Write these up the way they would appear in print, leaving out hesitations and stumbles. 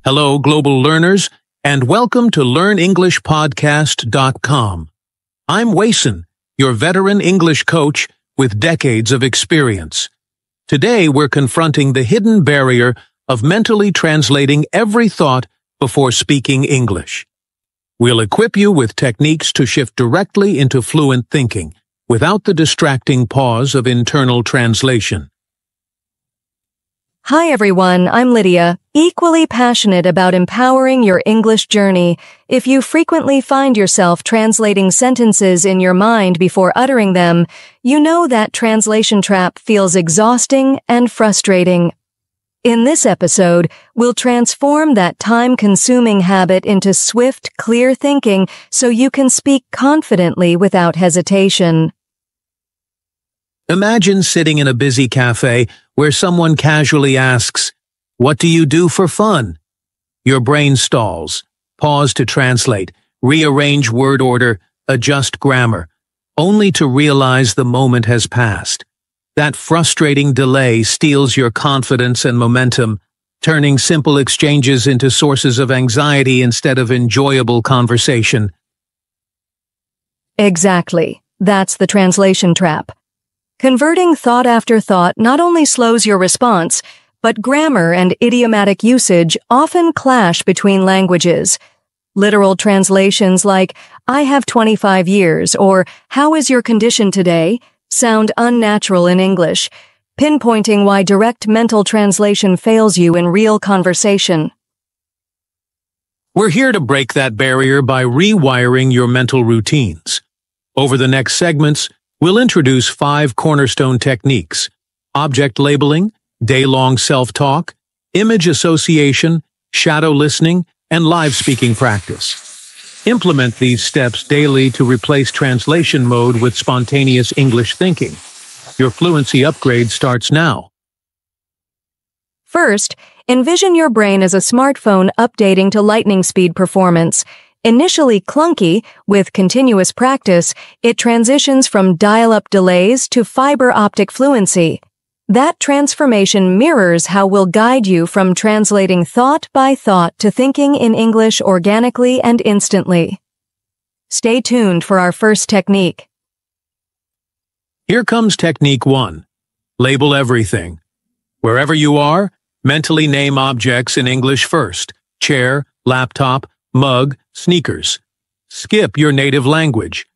Hello, global learners, and welcome to LearnEnglishPodcast.com. I'm Wason, your veteran English coach with decades of experience. Today, we're confronting the hidden barrier of mentally translating every thought before speaking English. We'll equip you with techniques to shift directly into fluent thinking without the distracting pause of internal translation. Hi everyone, I'm Lydia, equally passionate about empowering your English journey. If you frequently find yourself translating sentences in your mind before uttering them, you know that translation trap feels exhausting and frustrating. In this episode, we'll transform that time-consuming habit into swift, clear thinking so you can speak confidently without hesitation. Imagine sitting in a busy cafe where someone casually asks, "What do you do for fun?" Your brain stalls, pause to translate, rearrange word order, adjust grammar, only to realize the moment has passed. That frustrating delay steals your confidence and momentum, turning simple exchanges into sources of anxiety instead of enjoyable conversation. Exactly. That's the translation trap. Converting thought after thought not only slows your response, but grammar and idiomatic usage often clash between languages. Literal translations like, "I have 25 years," or "How is your condition today?" sound unnatural in English, pinpointing why direct mental translation fails you in real conversation. We're here to break that barrier by rewiring your mental routines. Over the next segments, we'll introduce 5 cornerstone techniques: object labeling, day-long self-talk, image association, shadow listening, and live speaking practice. Implement these steps daily to replace translation mode with spontaneous English thinking. Your fluency upgrade starts now. First, envision your brain as a smartphone updating to lightning speed performance. Initially clunky, with continuous practice, it transitions from dial-up delays to fiber optic fluency. That transformation mirrors how we'll guide you from translating thought by thought to thinking in English organically and instantly. Stay tuned for our first technique. Here comes technique 1. Label everything. Wherever you are, mentally name objects in English first: chair, laptop, mug, sneakers. Skip your native language.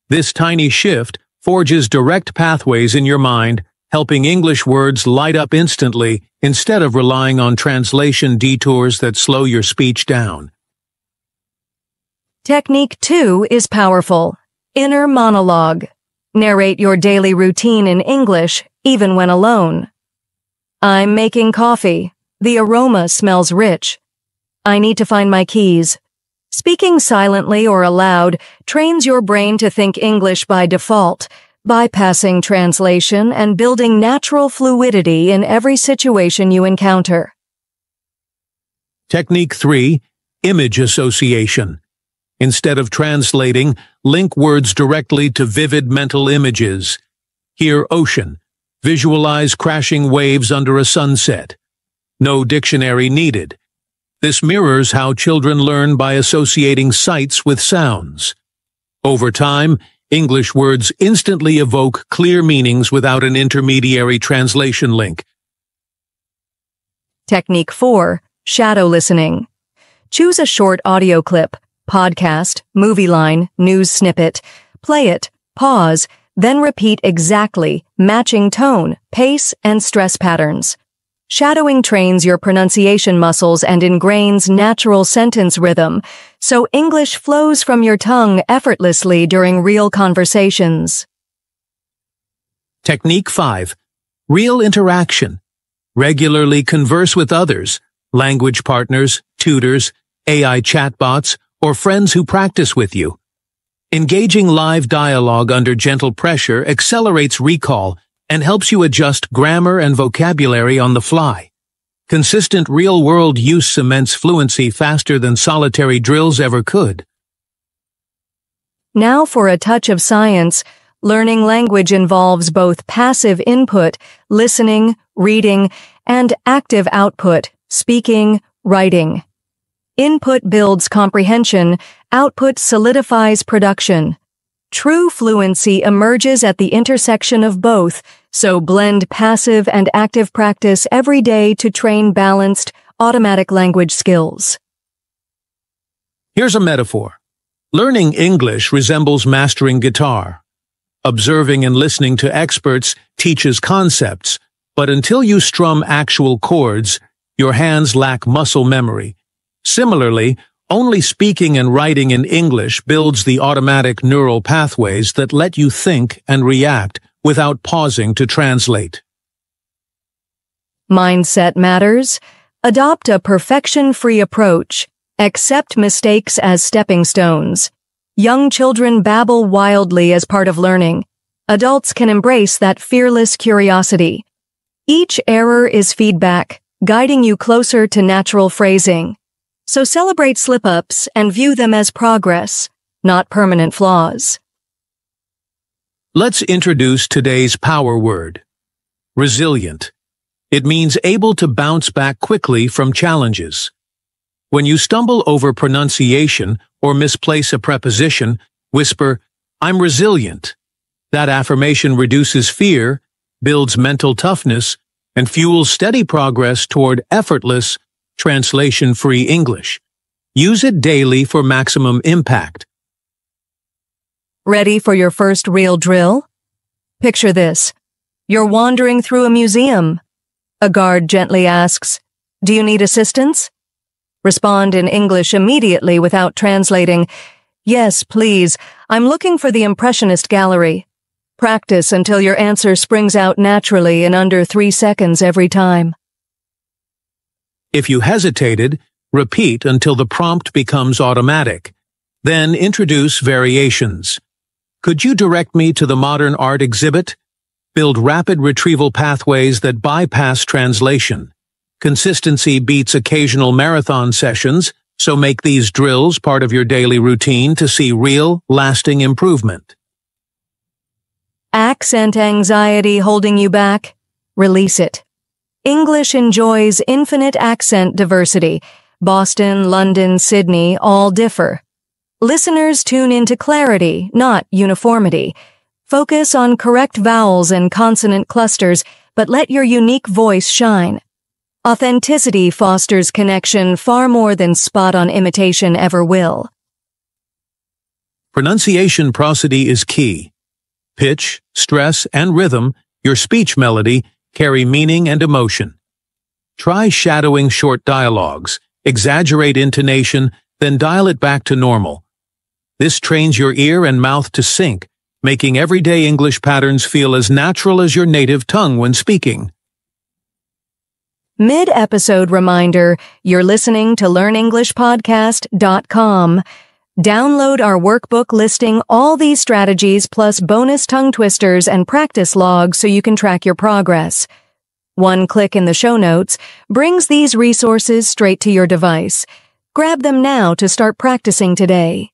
This tiny shift forges direct pathways in your mind, helping English words light up instantly instead of relying on translation detours that slow your speech down. Technique 2 is powerful. Inner monologue. Narrate your daily routine in English, even when alone. I'm making coffee. The aroma smells rich. I need to find my keys. Speaking silently or aloud trains your brain to think English by default, bypassing translation and building natural fluidity in every situation you encounter. Technique 3. Image association. Instead of translating, link words directly to vivid mental images. Hear ocean. Visualize crashing waves under a sunset. No dictionary needed. This mirrors how children learn by associating sights with sounds. Over time, English words instantly evoke clear meanings without an intermediary translation link. Technique 4. Shadow listening. Choose a short audio clip, podcast, movie line, news snippet. Play it, pause, then repeat exactly, matching tone, pace, and stress patterns. Shadowing trains your pronunciation muscles and ingrains natural sentence rhythm, so English flows from your tongue effortlessly during real conversations. Technique 5. Real interaction. Regularly converse with others, language partners, tutors, AI chatbots, or friends who practice with you. Engaging live dialogue under gentle pressure accelerates recall and helps you adjust grammar and vocabulary on the fly. Consistent real-world use cements fluency faster than solitary drills ever could. Now for a touch of science. Learning language involves both passive input, listening, reading, and active output, speaking, writing. Input builds comprehension, output solidifies production. True fluency emerges at the intersection of both, so blend passive and active practice every day to train balanced, automatic language skills. Here's a metaphor. Learning English resembles mastering guitar. Observing and listening to experts teaches concepts, but until you strum actual chords, your hands lack muscle memory. Similarly, only speaking and writing in English builds the automatic neural pathways that let you think and react without pausing to translate. Mindset matters. Adopt a perfection-free approach. Accept mistakes as stepping stones. Young children babble wildly as part of learning. Adults can embrace that fearless curiosity. Each error is feedback, guiding you closer to natural phrasing. So celebrate slip-ups and view them as progress, not permanent flaws. Let's introduce today's power word. Resilient. It means able to bounce back quickly from challenges. When you stumble over pronunciation or misplace a preposition, whisper, "I'm resilient." That affirmation reduces fear, builds mental toughness, and fuels steady progress toward effortless, translation-free English. Use it daily for maximum impact. Ready for your first real drill? Picture this. You're wandering through a museum. A guard gently asks, "Do you need assistance?" Respond in English immediately without translating. "Yes, please. I'm looking for the Impressionist gallery." Practice until your answer springs out naturally in under 3 seconds every time. If you hesitated, repeat until the prompt becomes automatic. Then introduce variations. Could you direct me to the modern art exhibit? Build rapid retrieval pathways that bypass translation. Consistency beats occasional marathon sessions, so make these drills part of your daily routine to see real, lasting improvement. Accent anxiety holding you back? Release it. English enjoys infinite accent diversity. Boston, London, Sydney all differ. Listeners tune into clarity, not uniformity. Focus on correct vowels and consonant clusters, but let your unique voice shine. Authenticity fosters connection far more than spot-on imitation ever will. Pronunciation prosody is key. Pitch, stress, and rhythm, your speech melody, carry meaning and emotion. Try shadowing short dialogues, exaggerate intonation, then dial it back to normal. This trains your ear and mouth to sync, making everyday English patterns feel as natural as your native tongue when speaking. Mid-episode reminder, you're listening to LearnEnglishPodcast.com. Download our workbook listing all these strategies plus bonus tongue twisters and practice logs so you can track your progress. One click in the show notes brings these resources straight to your device. Grab them now to start practicing today.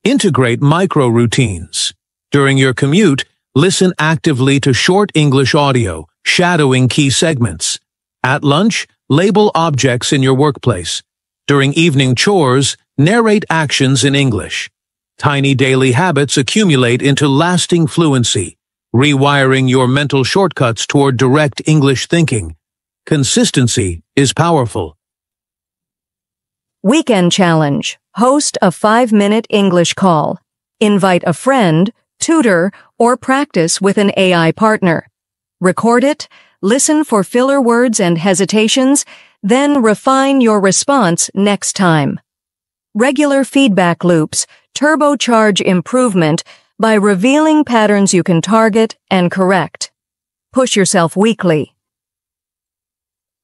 Integrate micro-routines. During your commute, listen actively to short English audio, shadowing key segments. At lunch, label objects in your workplace. During evening chores, narrate actions in English. Tiny daily habits accumulate into lasting fluency, rewiring your mental shortcuts toward direct English thinking. Consistency is powerful. Weekend Challenge. Host a 5-minute English call. Invite a friend, tutor, or practice with an AI partner. Record it, listen for filler words and hesitations, then refine your response next time. Regular feedback loops turbocharge improvement by revealing patterns you can target and correct. Push yourself weekly.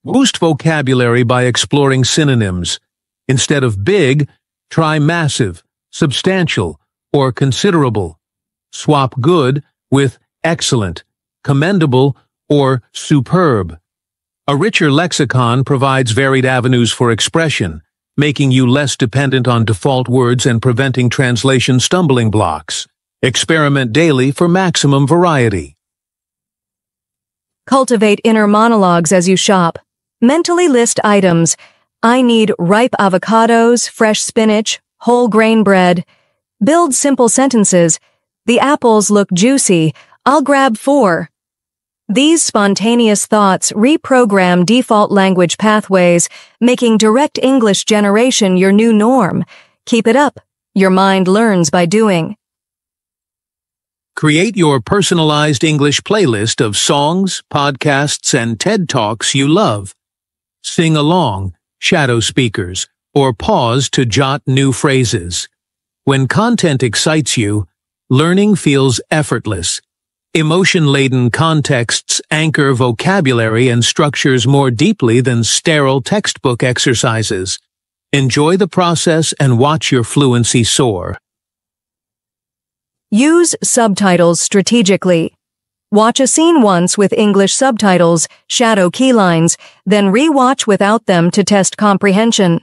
Boost vocabulary by exploring synonyms. Instead of big, try massive, substantial, or considerable. Swap good with excellent, commendable, or superb. A richer lexicon provides varied avenues for expression, making you less dependent on default words and preventing translation stumbling blocks. Experiment daily for maximum variety. Cultivate inner monologues as you shop. Mentally list items. I need ripe avocados, fresh spinach, whole grain bread. Build simple sentences. The apples look juicy. I'll grab 4. These spontaneous thoughts reprogram default language pathways, making direct English generation your new norm. Keep it up. Your mind learns by doing. Create your personalized English playlist of songs, podcasts, and TED Talks you love. Sing along, shadow speakers, or pause to jot new phrases. When content excites you, learning feels effortless. Emotion-laden contexts anchor vocabulary and structures more deeply than sterile textbook exercises. Enjoy the process and watch your fluency soar. Use subtitles strategically. Watch a scene once with English subtitles, shadow key lines, then re-watch without them to test comprehension.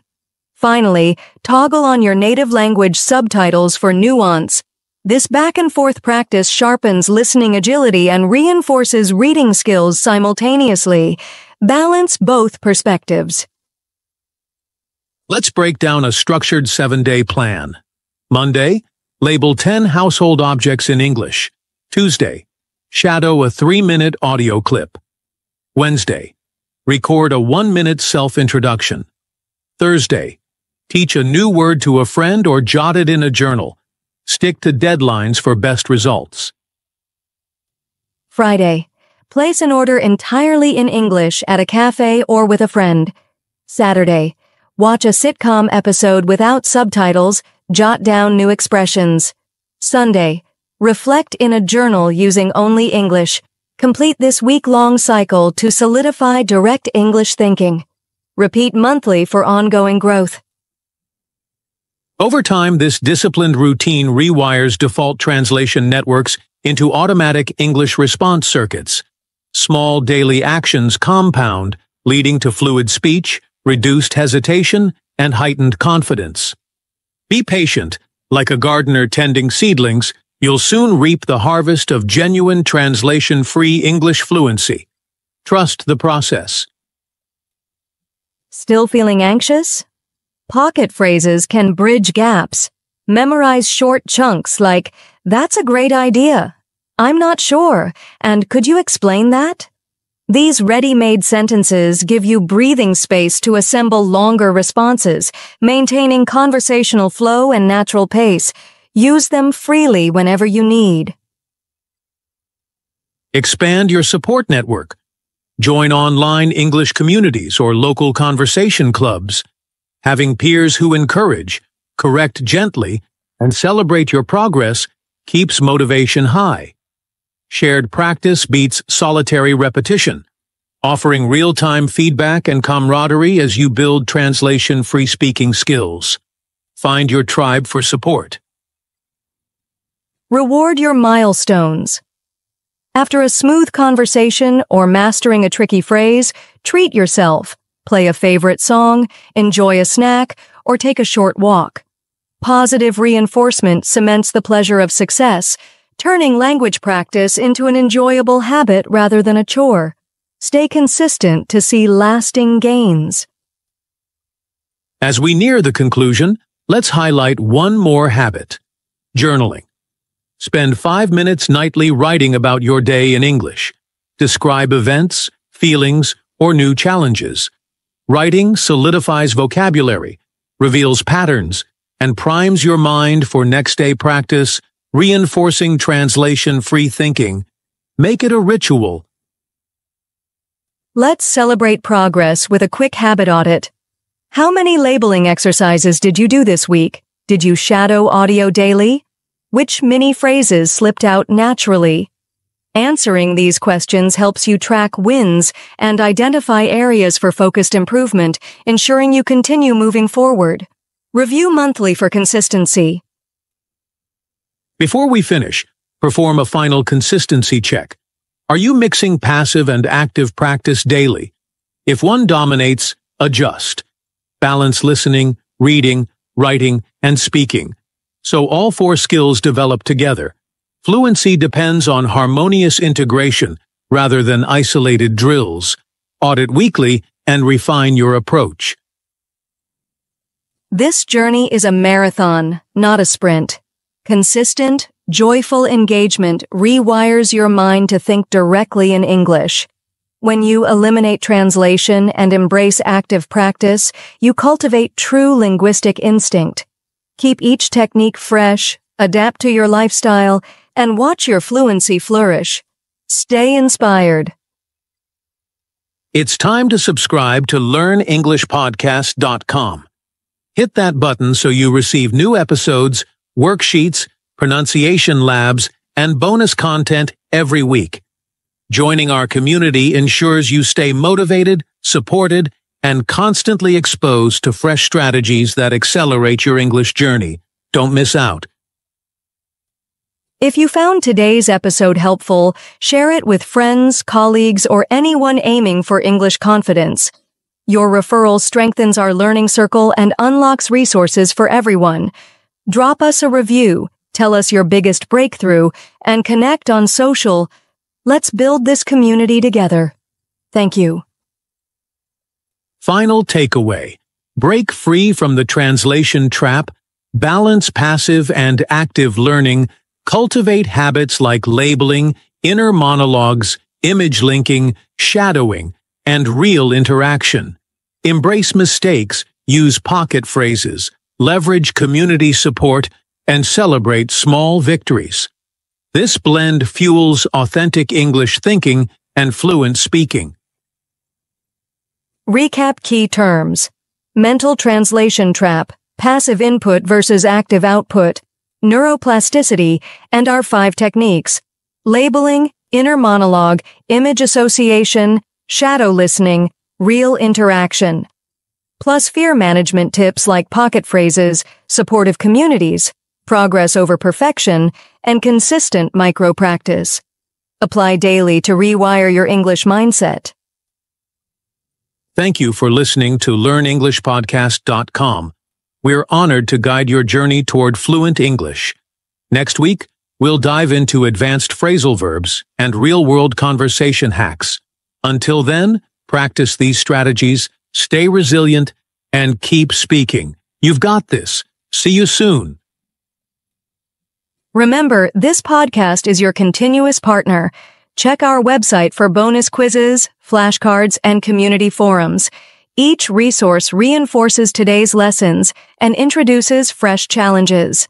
Finally, toggle on your native language subtitles for nuance. This back-and-forth practice sharpens listening agility and reinforces reading skills simultaneously. Balance both perspectives. Let's break down a structured 7-day plan. Monday, label 10 household objects in English. Tuesday, shadow a 3-minute audio clip. Wednesday, record a 1-minute self-introduction. Thursday, teach a new word to a friend or jot it in a journal. Stick to deadlines for best results. Friday, place an order entirely in English at a cafe or with a friend. Saturday, watch a sitcom episode without subtitles, jot down new expressions. Sunday, reflect in a journal using only English. Complete this week-long cycle to solidify direct English thinking. Repeat monthly for ongoing growth. Over time, this disciplined routine rewires default translation networks into automatic English response circuits. Small daily actions compound, leading to fluid speech, reduced hesitation, and heightened confidence. Be patient. Like a gardener tending seedlings, you'll soon reap the harvest of genuine translation-free English fluency. Trust the process. Still feeling anxious? Pocket phrases can bridge gaps. Memorize short chunks like, "That's a great idea," "I'm not sure," and "Could you explain that?" These ready-made sentences give you breathing space to assemble longer responses, maintaining conversational flow and natural pace. Use them freely whenever you need. Expand your support network. Join online English communities or local conversation clubs. Having peers who encourage, correct gently, and celebrate your progress keeps motivation high. Shared practice beats solitary repetition, offering real-time feedback and camaraderie as you build translation-free speaking skills. Find your tribe for support. Reward your milestones. After a smooth conversation or mastering a tricky phrase, treat yourself. Play a favorite song, enjoy a snack, or take a short walk. Positive reinforcement cements the pleasure of success, turning language practice into an enjoyable habit rather than a chore. Stay consistent to see lasting gains. As we near the conclusion, let's highlight one more habit: journaling. Spend 5 minutes nightly writing about your day in English. Describe events, feelings, or new challenges. Writing solidifies vocabulary, reveals patterns, and primes your mind for next-day practice, reinforcing translation-free thinking. Make it a ritual. Let's celebrate progress with a quick habit audit. How many labeling exercises did you do this week? Did you shadow audio daily? Which mini phrases slipped out naturally? Answering these questions helps you track wins and identify areas for focused improvement, ensuring you continue moving forward. Review monthly for consistency. Before we finish, perform a final consistency check. Are you mixing passive and active practice daily? If one dominates, adjust. Balance listening, reading, writing, and speaking, so all 4 skills develop together. Fluency depends on harmonious integration rather than isolated drills. Audit weekly and refine your approach. This journey is a marathon, not a sprint. Consistent, joyful engagement rewires your mind to think directly in English. When you eliminate translation and embrace active practice, you cultivate true linguistic instinct. Keep each technique fresh, adapt to your lifestyle, and watch your fluency flourish. Stay inspired. It's time to subscribe to LearnEnglishPodcast.com. Hit that button so you receive new episodes, worksheets, pronunciation labs, and bonus content every week. Joining our community ensures you stay motivated, supported, and constantly exposed to fresh strategies that accelerate your English journey. Don't miss out. If you found today's episode helpful, share it with friends, colleagues, or anyone aiming for English confidence. Your referral strengthens our learning circle and unlocks resources for everyone. Drop us a review, tell us your biggest breakthrough, and connect on social. Let's build this community together. Thank you. Final takeaway. Break free from the translation trap, balance passive and active learning, cultivate habits like labeling, inner monologues, image linking, shadowing, and real interaction. Embrace mistakes, use pocket phrases, leverage community support, and celebrate small victories. This blend fuels authentic English thinking and fluent speaking. Recap key terms. Mental translation trap, passive input versus active output, neuroplasticity, and our 5 techniques. Labeling, inner monologue, image association, shadow listening, real interaction. Plus fear management tips like pocket phrases, supportive communities, progress over perfection, and consistent micro-practice. Apply daily to rewire your English mindset. Thank you for listening to LearnEnglishPodcast.com. We're honored to guide your journey toward fluent English. Next week, we'll dive into advanced phrasal verbs and real-world conversation hacks. Until then, practice these strategies, stay resilient, and keep speaking. You've got this. See you soon. Remember, this podcast is your continuous partner. Check our website for bonus quizzes, flashcards, and community forums. Each resource reinforces today's lessons and introduces fresh challenges.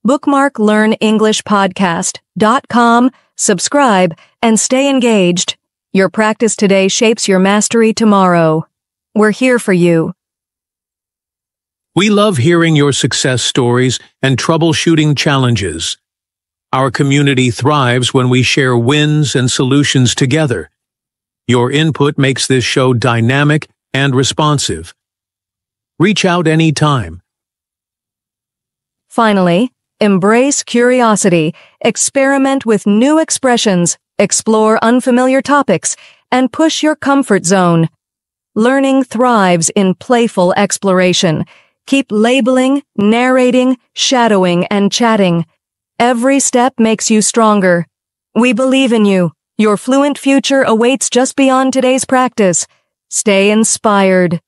Bookmark LearnEnglishPodcast.com, subscribe, and stay engaged. Your practice today shapes your mastery tomorrow. We're here for you. We love hearing your success stories and troubleshooting challenges. Our community thrives when we share wins and solutions together. Your input makes this show dynamic and responsive. Reach out anytime. Finally, embrace curiosity, experiment with new expressions, explore unfamiliar topics, and push your comfort zone. Learning thrives in playful exploration. Keep labeling, narrating, shadowing, and chatting. Every step makes you stronger. We believe in you. Your fluent future awaits just beyond today's practice. Stay inspired.